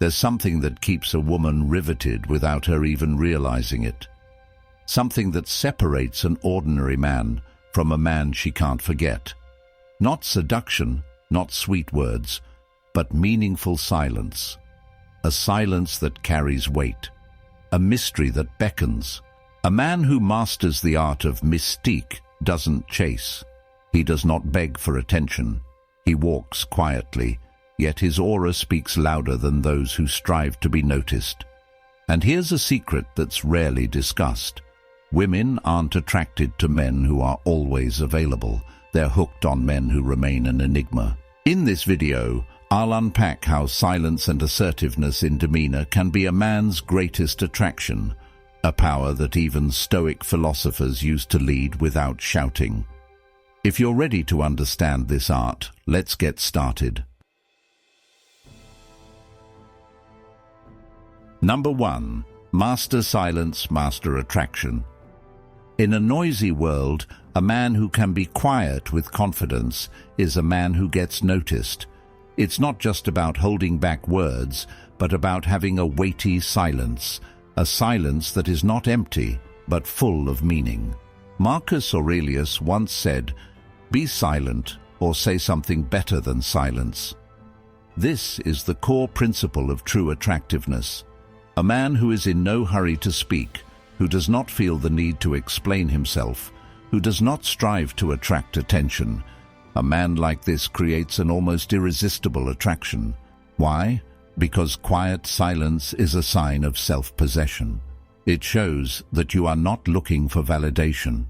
There's something that keeps a woman riveted without her even realizing it. Something that separates an ordinary man from a man she can't forget. Not seduction, not sweet words, but meaningful silence. A silence that carries weight. A mystery that beckons. A man who masters the art of mystique doesn't chase. He does not beg for attention. He walks quietly, yet his aura speaks louder than those who strive to be noticed. And here's a secret that's rarely discussed. Women aren't attracted to men who are always available. They're hooked on men who remain an enigma. In this video, I'll unpack how silence and assertiveness in demeanor can be a man's greatest attraction, a power that even Stoic philosophers used to lead without shouting. If you're ready to understand this art, let's get started. Number 1. Master silence, master attraction. In a noisy world, a man who can be quiet with confidence is a man who gets noticed. It's not just about holding back words, but about having a weighty silence, a silence that is not empty, but full of meaning. Marcus Aurelius once said, "Be silent, or say something better than silence." This is the core principle of true attractiveness. A man who is in no hurry to speak, who does not feel the need to explain himself, who does not strive to attract attention. A man like this creates an almost irresistible attraction. Why? Because quiet silence is a sign of self-possession. It shows that you are not looking for validation.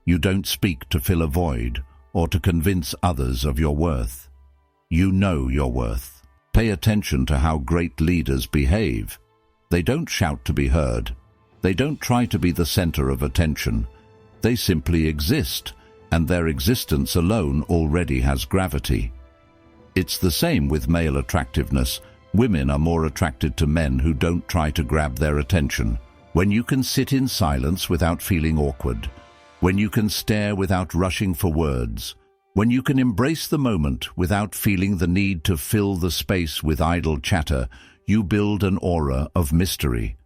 You don't speak to fill a void or to convince others of your worth. You know your worth. Pay attention to how great leaders behave. They don't shout to be heard. They don't try to be the center of attention. They simply exist, and their existence alone already has gravity. It's the same with male attractiveness. Women are more attracted to men who don't try to grab their attention. When you can sit in silence without feeling awkward, when you can stare without rushing for words, when you can embrace the moment without feeling the need to fill the space with idle chatter, you build an aura of mystery.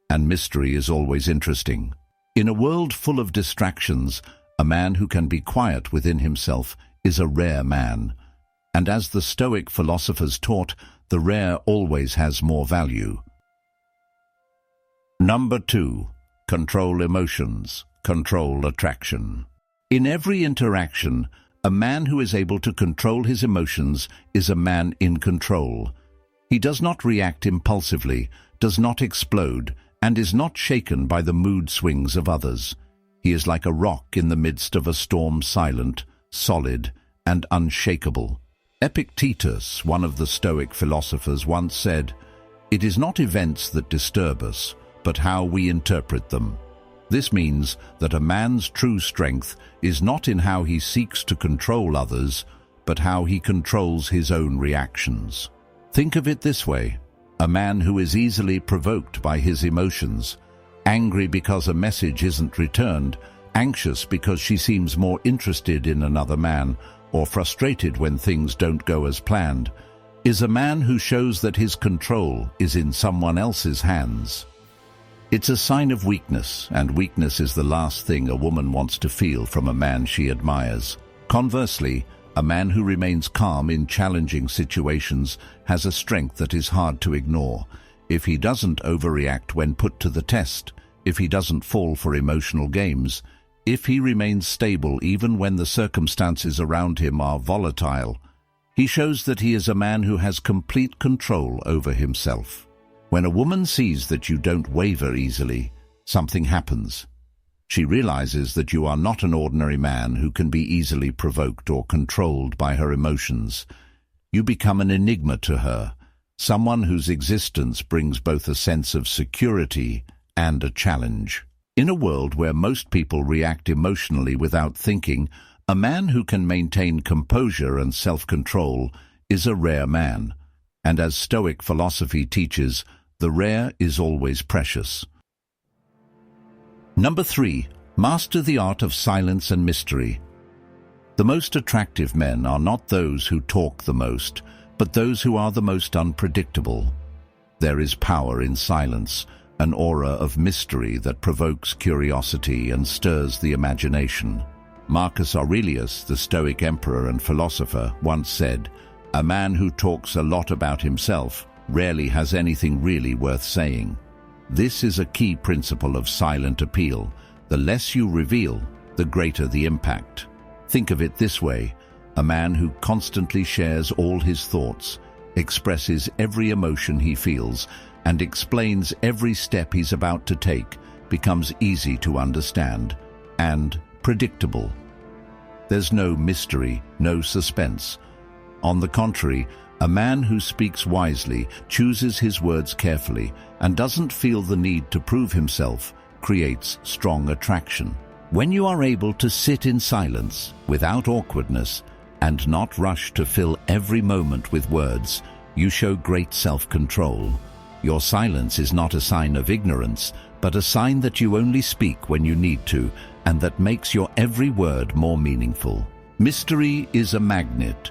And mystery is always interesting. In a world full of distractions, a man who can be quiet within himself is a rare man. And as the Stoic philosophers taught, the rare always has more value. Number 2. Control emotions, control attraction. In every interaction, a man who is able to control his emotions is a man in control. He does not react impulsively, does not explode, and is not shaken by the mood swings of others. He is like a rock in the midst of a storm, silent, solid, and unshakable. Epictetus, one of the Stoic philosophers, once said, "It is not events that disturb us, but how we interpret them." This means that a man's true strength is not in how he seeks to control others, but how he controls his own reactions. Think of it this way. A man who is easily provoked by his emotions, angry because a message isn't returned, anxious because she seems more interested in another man, or frustrated when things don't go as planned, is a man who shows that his control is in someone else's hands. It's a sign of weakness, and weakness is the last thing a woman wants to feel from a man she admires. Conversely, a man who remains calm in challenging situations has a strength that is hard to ignore. If he doesn't overreact when put to the test, if he doesn't fall for emotional games, if he remains stable even when the circumstances around him are volatile, he shows that he is a man who has complete control over himself. When a woman sees that you don't waver easily, something happens. She realizes that you are not an ordinary man who can be easily provoked or controlled by her emotions. You become an enigma to her, someone whose existence brings both a sense of security and a challenge. In a world where most people react emotionally without thinking, a man who can maintain composure and self-control is a rare man. And as Stoic philosophy teaches, the rare is always precious. Number 3. Master the art of silence and mystery. The most attractive men are not those who talk the most, but those who are the most unpredictable. There is power in silence, an aura of mystery that provokes curiosity and stirs the imagination. Marcus Aurelius, the Stoic emperor and philosopher, once said, "A man who talks a lot about himself rarely has anything really worth saying." This is a key principle of silent appeal. The less you reveal, the greater the impact. Think of it this way: a man who constantly shares all his thoughts, expresses every emotion he feels, and explains every step he's about to take becomes easy to understand and predictable. There's no mystery, no suspense. On the contrary, a man who speaks wisely, chooses his words carefully, and doesn't feel the need to prove himself creates strong attraction. When you are able to sit in silence, without awkwardness, and not rush to fill every moment with words, you show great self-control. Your silence is not a sign of ignorance, but a sign that you only speak when you need to, and that makes your every word more meaningful. Mystery is a magnet.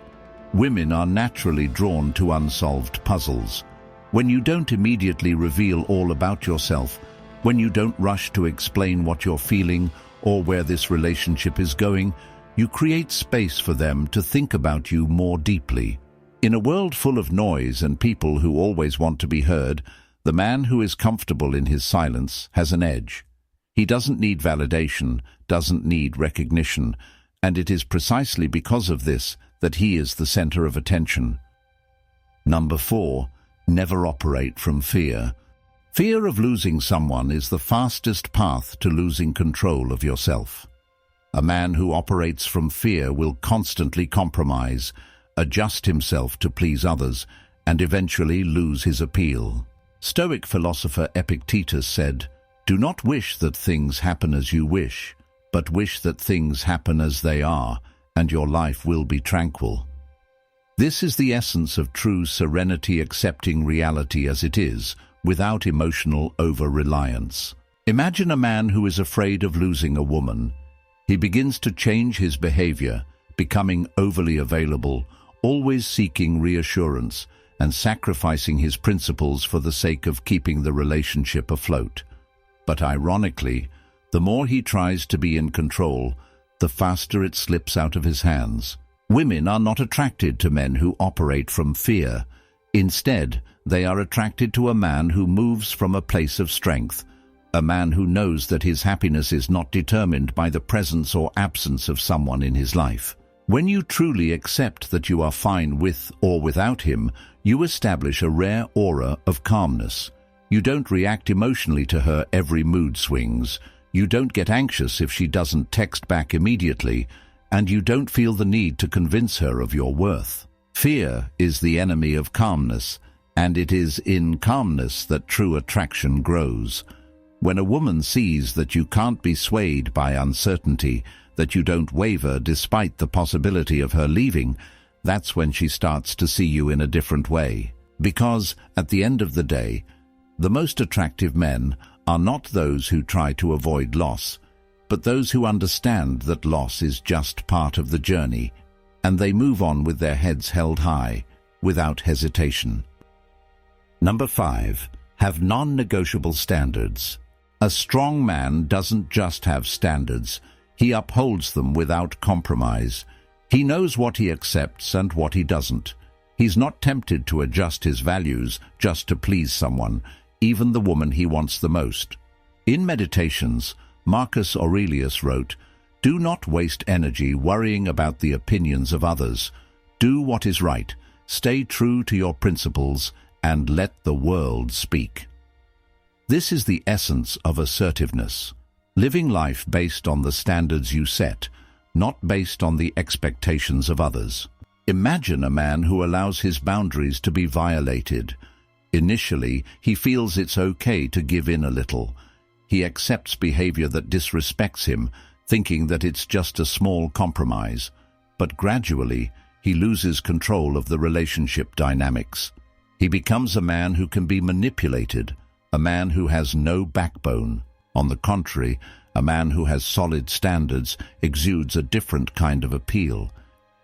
Women are naturally drawn to unsolved puzzles. When you don't immediately reveal all about yourself, when you don't rush to explain what you're feeling or where this relationship is going, you create space for them to think about you more deeply. In a world full of noise and people who always want to be heard, the man who is comfortable in his silence has an edge. He doesn't need validation, doesn't need recognition, and it is precisely because of this that he is the center of attention. Number 4, never operate from fear. Fear of losing someone is the fastest path to losing control of yourself. A man who operates from fear will constantly compromise, adjust himself to please others, and eventually lose his appeal. Stoic philosopher Epictetus said, "Do not wish that things happen as you wish, but wish that things happen as they are, and your life will be tranquil." This is the essence of true serenity, accepting reality as it is, without emotional over-reliance. Imagine a man who is afraid of losing a woman. He begins to change his behavior, becoming overly available, always seeking reassurance, and sacrificing his principles for the sake of keeping the relationship afloat. But ironically, the more he tries to be in control, the faster it slips out of his hands. Women are not attracted to men who operate from fear. Instead, they are attracted to a man who moves from a place of strength, a man who knows that his happiness is not determined by the presence or absence of someone in his life. When you truly accept that you are fine with or without him, you establish a rare aura of calmness. You don't react emotionally to her every mood swings. You don't get anxious if she doesn't text back immediately, and you don't feel the need to convince her of your worth. Fear is the enemy of calmness, and it is in calmness that true attraction grows. When a woman sees that you can't be swayed by uncertainty, that you don't waver despite the possibility of her leaving, that's when she starts to see you in a different way. Because, at the end of the day, the most attractive men are not those who try to avoid loss, but those who understand that loss is just part of the journey, and they move on with their heads held high, without hesitation. Number 5, have non-negotiable standards. A strong man doesn't just have standards, he upholds them without compromise. He knows what he accepts and what he doesn't. He's not tempted to adjust his values just to please someone, even the woman he wants the most. In Meditations, Marcus Aurelius wrote, "Do not waste energy worrying about the opinions of others. Do what is right, stay true to your principles, and let the world speak." This is the essence of assertiveness, living life based on the standards you set, not based on the expectations of others. Imagine a man who allows his boundaries to be violated. Initially, he feels it's okay to give in a little. He accepts behavior that disrespects him, thinking that it's just a small compromise. But gradually, he loses control of the relationship dynamics. He becomes a man who can be manipulated, a man who has no backbone. On the contrary, a man who has solid standards exudes a different kind of appeal.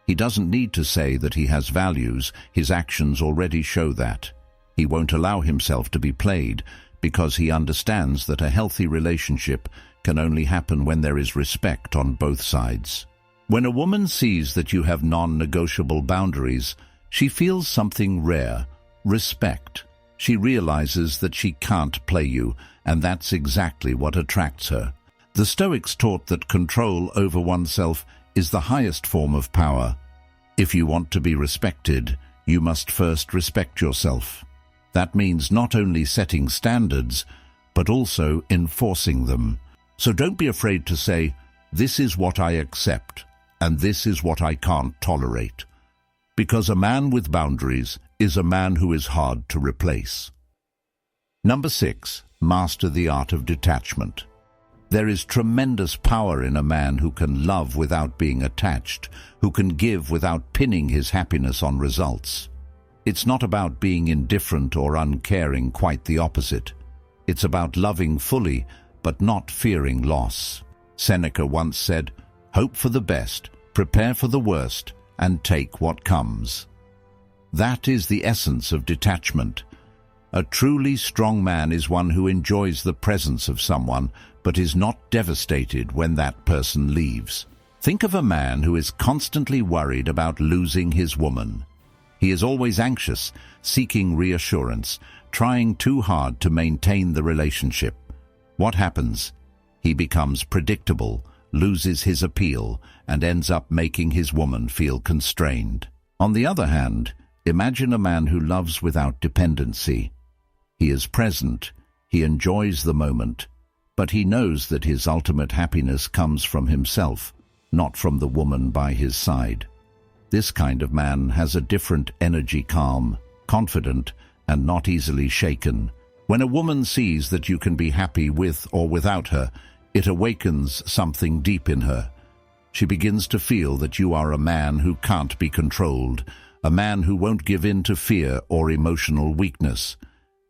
He doesn't need to say that he has values, his actions already show that. He won't allow himself to be played because he understands that a healthy relationship can only happen when there is respect on both sides. When a woman sees that you have non-negotiable boundaries, she feels something rare: respect. She realizes that she can't play you, and that's exactly what attracts her. The Stoics taught that control over oneself is the highest form of power. If you want to be respected, you must first respect yourself. That means not only setting standards, but also enforcing them. So don't be afraid to say, "This is what I accept, and this is what I can't tolerate." Because a man with boundaries is a man who is hard to replace. Number 6, master the art of detachment. There is tremendous power in a man who can love without being attached, who can give without pinning his happiness on results. It's not about being indifferent or uncaring, quite the opposite. It's about loving fully, but not fearing loss. Seneca once said, "Hope for the best, prepare for the worst, and take what comes." That is the essence of detachment. A truly strong man is one who enjoys the presence of someone, but is not devastated when that person leaves. Think of a man who is constantly worried about losing his woman. He is always anxious, seeking reassurance, trying too hard to maintain the relationship. What happens? He becomes predictable, loses his appeal, and ends up making his woman feel constrained. On the other hand, imagine a man who loves without dependency. He is present, he enjoys the moment, but he knows that his ultimate happiness comes from himself, not from the woman by his side. This kind of man has a different energy, calm, confident, and not easily shaken. When a woman sees that you can be happy with or without her, it awakens something deep in her. She begins to feel that you are a man who can't be controlled, a man who won't give in to fear or emotional weakness.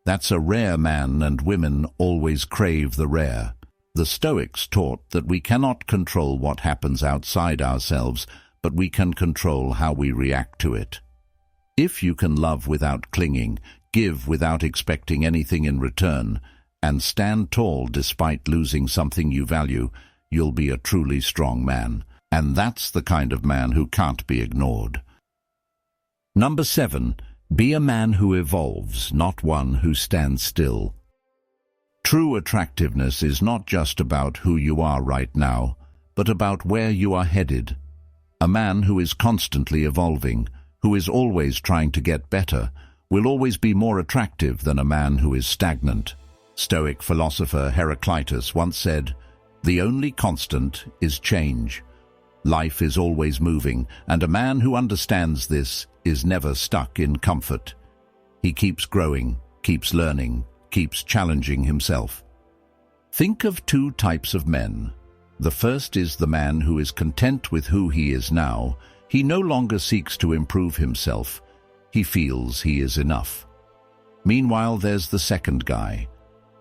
That's a rare man, and women always crave the rare. The Stoics taught that we cannot control what happens outside ourselves, but we can control how we react to it. If you can love without clinging, give without expecting anything in return, and stand tall despite losing something you value, you'll be a truly strong man. And that's the kind of man who can't be ignored. Number 7, be a man who evolves, not one who stands still. True attractiveness is not just about who you are right now, but about where you are headed. A man who is constantly evolving, who is always trying to get better, will always be more attractive than a man who is stagnant. Stoic philosopher Heraclitus once said, "The only constant is change." Life is always moving, and a man who understands this is never stuck in comfort. He keeps growing, keeps learning, keeps challenging himself. Think of 2 types of men. The first is the man who is content with who he is now. He no longer seeks to improve himself. He feels he is enough. Meanwhile, there's the second guy.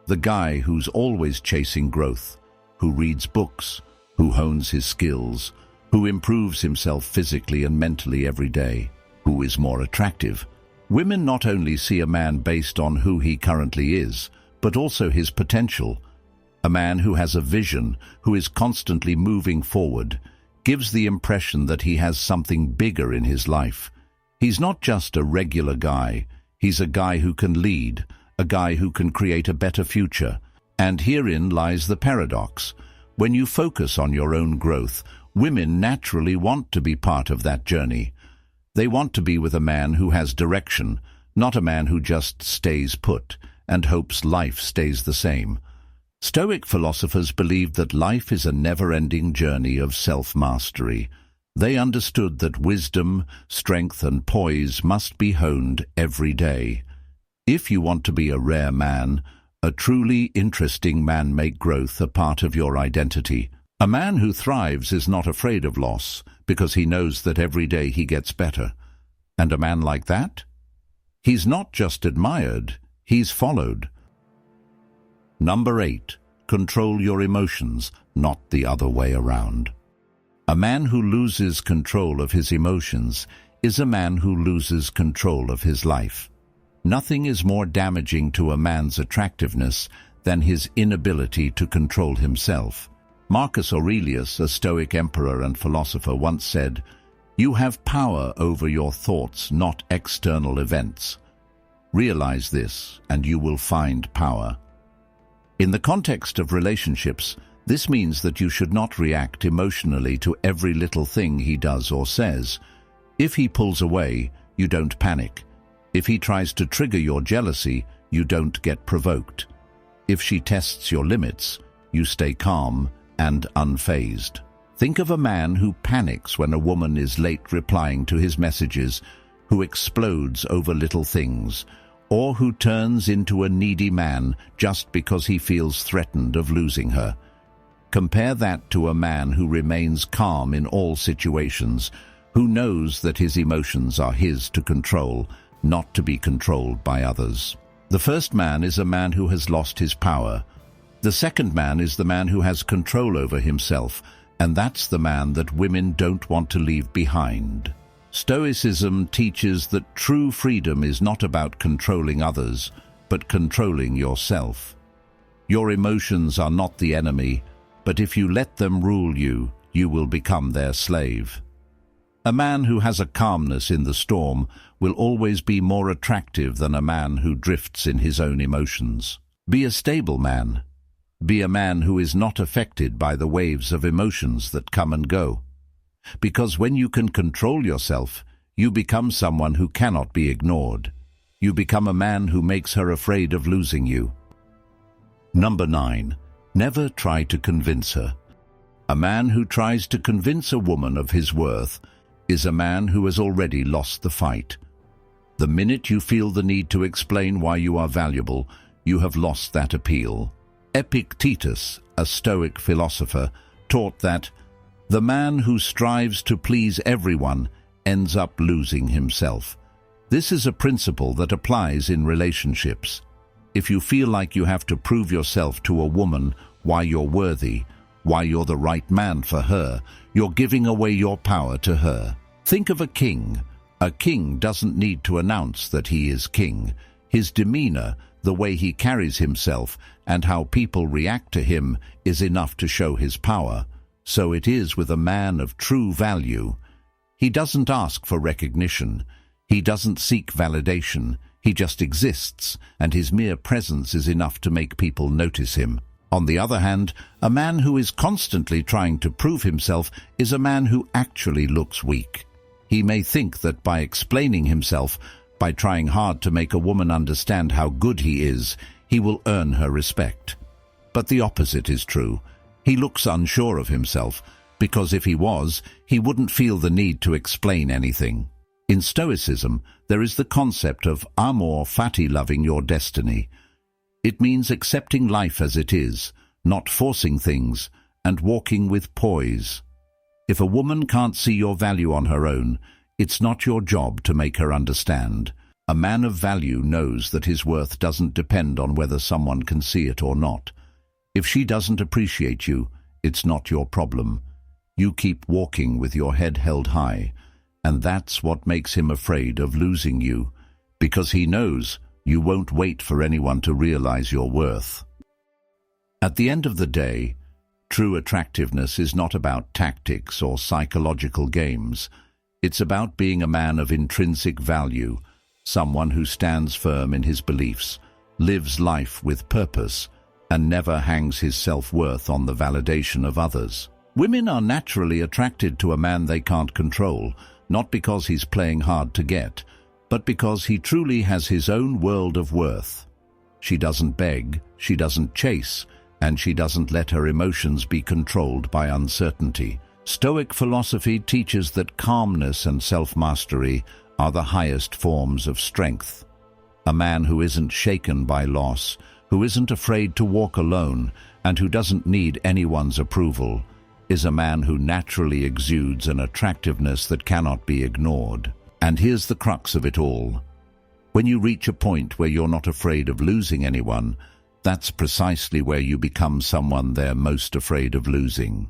The guy who's always chasing growth, who reads books, who hones his skills, who improves himself physically and mentally every day, who is more attractive. Women not only see a man based on who he currently is, but also his potential. A man who has a vision, who is constantly moving forward, gives the impression that he has something bigger in his life. He's not just a regular guy, he's a guy who can lead, a guy who can create a better future. And herein lies the paradox. When you focus on your own growth, women naturally want to be part of that journey. They want to be with a man who has direction, not a man who just stays put and hopes life stays the same. Stoic philosophers believed that life is a never-ending journey of self-mastery. They understood that wisdom, strength, and poise must be honed every day. If you want to be a rare man, a truly interesting man, make growth a part of your identity. A man who thrives is not afraid of loss, because he knows that every day he gets better. And a man like that? He's not just admired, he's followed. Number 8, control your emotions, not the other way around. A man who loses control of his emotions is a man who loses control of his life. Nothing is more damaging to a man's attractiveness than his inability to control himself. Marcus Aurelius, a Stoic emperor and philosopher, once said, "You have power over your thoughts, not external events. Realize this, and you will find power." In the context of relationships, this means that you should not react emotionally to every little thing he does or says. If he pulls away, you don't panic. If he tries to trigger your jealousy, you don't get provoked. If she tests your limits, you stay calm and unfazed. Think of a man who panics when a woman is late replying to his messages, who explodes over little things, or who turns into a needy man just because he feels threatened of losing her. Compare that to a man who remains calm in all situations, who knows that his emotions are his to control, not to be controlled by others. The first man is a man who has lost his power. The second man is the man who has control over himself, and that's the man that women don't want to leave behind. Stoicism teaches that true freedom is not about controlling others, but controlling yourself. Your emotions are not the enemy, but if you let them rule you, you will become their slave. A man who has a calmness in the storm will always be more attractive than a man who drifts in his own emotions. Be a stable man. Be a man who is not affected by the waves of emotions that come and go. Because when you can control yourself, you become someone who cannot be ignored. You become a man who makes her afraid of losing you. Number 9. Never try to convince her. A man who tries to convince a woman of his worth is a man who has already lost the fight. The minute you feel the need to explain why you are valuable, you have lost that appeal. Epictetus, a Stoic philosopher, taught that the man who strives to please everyone ends up losing himself. This is a principle that applies in relationships. If you feel like you have to prove yourself to a woman why you're worthy, why you're the right man for her, you're giving away your power to her. Think of a king. A king doesn't need to announce that he is king. His demeanor, the way he carries himself, and how people react to him is enough to show his power. So it is with a man of true value. He doesn't ask for recognition. He doesn't seek validation. He just exists, and his mere presence is enough to make people notice him. On the other hand, a man who is constantly trying to prove himself is a man who actually looks weak. He may think that by explaining himself, by trying hard to make a woman understand how good he is, he will earn her respect. But the opposite is true. He looks unsure of himself, because if he was, he wouldn't feel the need to explain anything. In Stoicism, there is the concept of amor fati, loving your destiny. It means accepting life as it is, not forcing things, and walking with poise. If a woman can't see your value on her own, it's not your job to make her understand. A man of value knows that his worth doesn't depend on whether someone can see it or not. If she doesn't appreciate you, it's not your problem. You keep walking with your head held high, and that's what makes him afraid of losing you, because he knows you won't wait for anyone to realize your worth. At the end of the day, true attractiveness is not about tactics or psychological games. It's about being a man of intrinsic value, someone who stands firm in his beliefs, lives life with purpose, and never hangs his self-worth on the validation of others. Women are naturally attracted to a man they can't control, not because he's playing hard to get, but because he truly has his own world of worth. She doesn't beg, she doesn't chase, and she doesn't let her emotions be controlled by uncertainty. Stoic philosophy teaches that calmness and self-mastery are the highest forms of strength. A man who isn't shaken by loss, who isn't afraid to walk alone, and who doesn't need anyone's approval, is a man who naturally exudes an attractiveness that cannot be ignored. And here's the crux of it all. When you reach a point where you're not afraid of losing anyone, that's precisely where you become someone they're most afraid of losing.